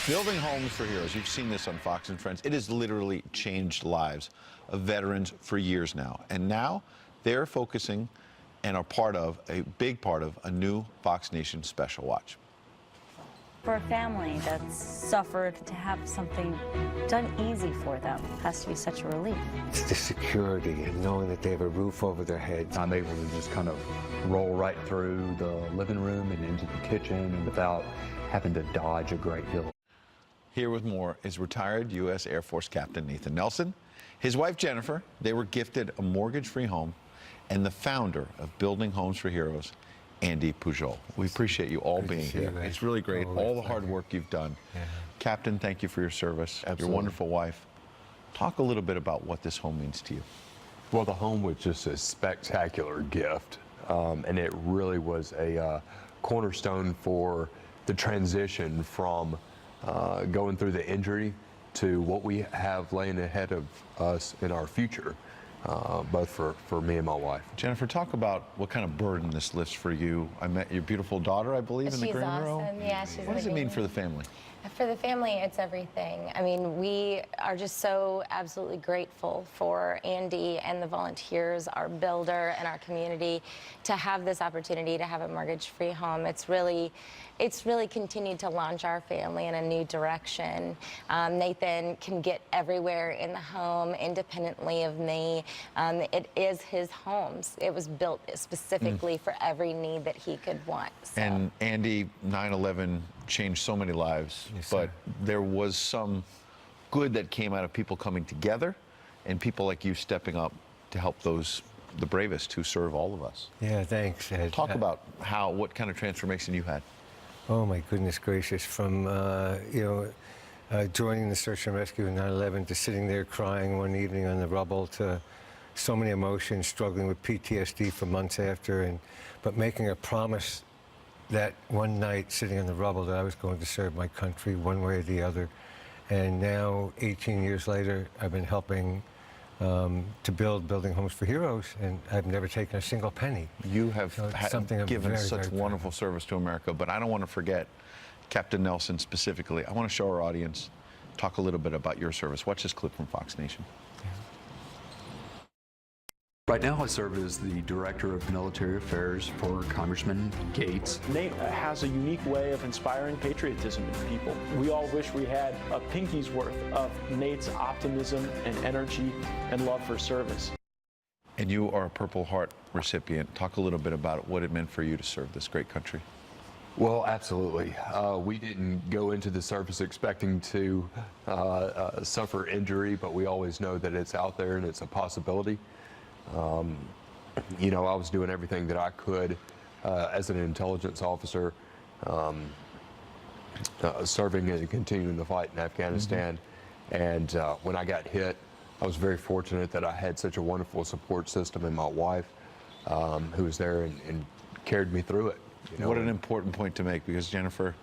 Building homes for heroes. You've seen this on Fox and Friends. It has literally changed lives of veterans for years now. And now they're focusing and are part of, a big part of, a new Fox Nation special watch. For a family that's suffered, to have something done easy for them has to be such a relief. It's the security and knowing that they have a roof over their heads. I'm able to just kind of roll right through the living room and into the kitchen and without having to dodge a great deal. Here with more is retired U.S. Air Force Captain Nathan Nelson. His wife, Jennifer, they were gifted a mortgage-free home, and the founder of Building Homes for Heroes, Andy Pujol. We appreciate you all being here. It's really great, all the hard work you've done. Yeah. Captain, thank you for your service. Absolutely. Your wonderful wife. Talk a little bit about what this home means to you. Well, the home was just a spectacular gift, and it really was a cornerstone for the transition from going through the injury to what we have laying ahead of us in our future, both for me and my wife. Jennifer, talk about what kind of burden this lifts for you. I met your beautiful daughter, I believe, in the green room. She's awesome. Yeah, she's in the green room. What does it mean for the family? For the family, it's everything. I mean, we are just so absolutely grateful for Andy and the volunteers, our builder, and our community to have this opportunity to have a mortgage-free home. It's really continued to launch our family in a new direction. Nathan can get everywhere in the home independently of me. It is his home. It was built specifically for every need that he could want. So. And Andy, 9/11 changed so many lives, but there was some good that came out of people coming together and people like you stepping up to help the bravest who serve all of us. Yeah, thanks, Ed. Talk about what kind of transformation you had. Oh my goodness gracious! From joining the search and rescue in 9/11 to sitting there crying one evening on the rubble to so many emotions, struggling with PTSD for months after, but making a promise that one night sitting on the rubble that I was going to serve my country one way or the other. And now, 18 years later, I've been helping to Building Homes for Heroes, and I've never taken a single penny. You have given such wonderful service to America, but I don't want to forget Captain Nelson specifically. I want to show our audience, talk a little bit about your service. Watch this clip from Fox Nation. Right now I serve as the Director of Military Affairs for Congressman Gaetz. Nate has a unique way of inspiring patriotism in people. We all wish we had a pinky's worth of Nate's optimism and energy and love for service. And you are a Purple Heart recipient. Talk a little bit about what it meant for you to serve this great country. Well, absolutely. We didn't go into the service expecting to suffer injury, but we always know that it's out there and it's a possibility. I was doing everything that I could as an intelligence officer, serving and continuing the fight in Afghanistan. And when I got hit, I was very fortunate that I had such a wonderful support system in my wife, who was there and carried me through it. What an important point to make, because Jennifer,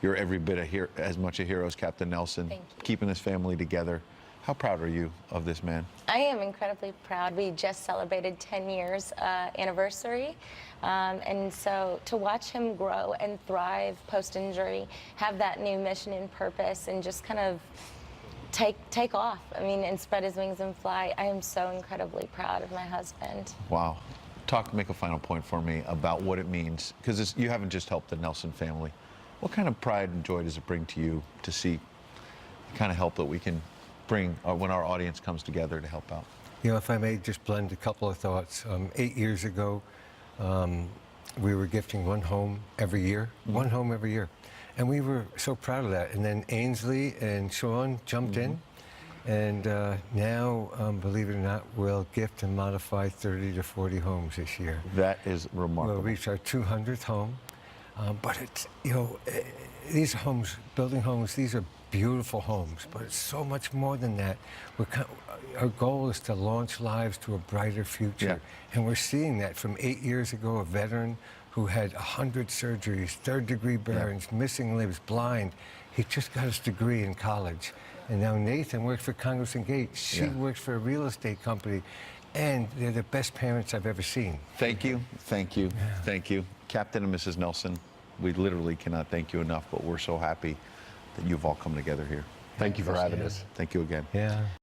you're every bit as much a hero as Captain Nelson, keeping this family together. How proud are you of this man? I am incredibly proud. We just celebrated 10 years anniversary. And so to watch him grow and thrive post-injury, have that new mission and purpose, and just kind of take off, and spread his wings and fly, I am so incredibly proud of my husband. Wow. Make a final point for me about what it means, because you haven't just helped the Nelson family. What kind of pride and joy does it bring to you to see the kind of help that we can bring when our audience comes together to help out? If I may just blend a couple of thoughts. 8 years ago, we were gifting one home every year, one home every year. And we were so proud of that. And then Ainsley and Sean jumped in. And now, believe it or not, we'll gift and modify 30 to 40 homes this year. That is remarkable. We'll reach our 200th home. But it's, these homes, Building Homes, these are beautiful homes, but it's so much more than that. Our goal is to launch lives to a brighter future. And we're seeing that from 8 years ago, a veteran who had 100 surgeries, third-degree burns, missing limbs, blind. He just got his degree in college. And now Nathan works for Congressman Gaetz. She works for a real estate company. And they're the best parents I've ever seen. Thank you, thank you, thank you. Captain and Mrs. Nelson, we literally cannot thank you enough, but we're so happy that you've all come together here. Thank you for having us. Thank you again. Yeah.